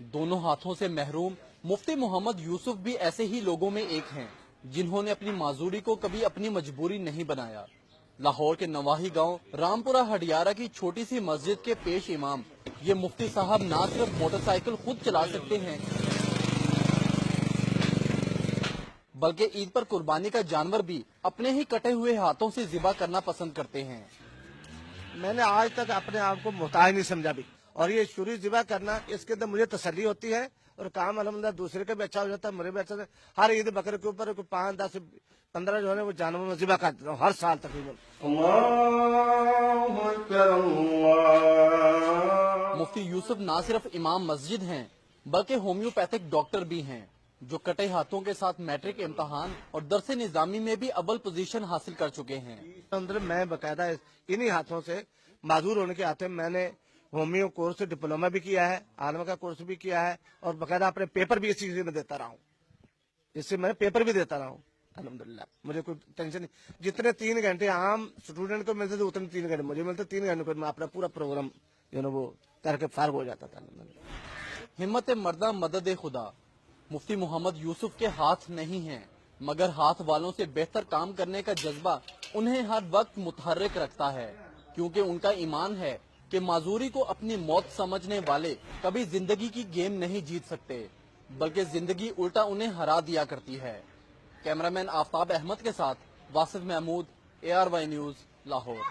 दोनों हाथों से महरूम मुफ्ती मोहम्मद यूसुफ भी ऐसे ही लोगों में एक हैं, जिन्होंने अपनी माजूरी को कभी अपनी मजबूरी नहीं बनाया। लाहौर के नवाही गांव रामपुरा हडियारा की छोटी सी मस्जिद के पेश इमाम ये मुफ्ती साहब ना सिर्फ मोटरसाइकिल खुद चला सकते हैं, बल्कि ईद पर कुर्बानी का जानवर भी अपने ही कटे हुए हाथों से ज़िबा करना पसंद करते हैं। मैंने आज तक अपने आप को मोहताज नहीं समझा भी, और ये शुरू ज़िबा करना, इसके अंदर मुझे तसल्ली होती है और काम अल्हम्दुलिल्लाह दूसरे का भी अच्छा हो जाता है, मेरे भी अच्छा। हर ईद बकरे के ऊपर 5, 10, 15 जो है वो जानवर में ज़िबा कर देता हूँ हर साल तकरीबन। मुफ्ती यूसुफ ना सिर्फ इमाम मस्जिद हैं, बल्कि होम्योपैथिक डॉक्टर भी हैं, जो कटे हाथों के साथ मैट्रिक इम्तहान और दरसे निजामी में भी अव्वल पोजीशन हासिल कर चुके हैं। अंदर मैं बकायदा इन्हीं हाथों से माजूर होने के आते मैंने होमियो कोर्स डिप्लोमा भी किया है, आलमा का कोर्स भी किया है, और बकायदा अपने पेपर भी इस चीज में देता रहा हूँ। इससे मैं पेपर भी देता रहा हूँ अल्हम्दुलिल्लाह। मुझे कोई टेंशन नहीं। जितने 3 घंटे आम स्टूडेंट को मिलते थे उतने 3 घंटे मुझे मिलते। 3 घंटे को मैं अपना पूरा प्रोग्राम जो ना वो करके फार्ग हो जाता था। हिम्मत मर्दा मदद खुदा। मुफ्ती मोहम्मद यूसुफ के हाथ नहीं हैं, मगर हाथ वालों से बेहतर काम करने का जज्बा उन्हें हर वक्त मुतहर्रिक रखता है, क्योंकि उनका ईमान है कि माजूरी को अपनी मौत समझने वाले कभी जिंदगी की गेम नहीं जीत सकते, बल्कि जिंदगी उल्टा उन्हें हरा दिया करती है। कैमरामैन आफ्ताब अहमद के साथ वासिफ महमूद, ARY न्यूज़, लाहौर।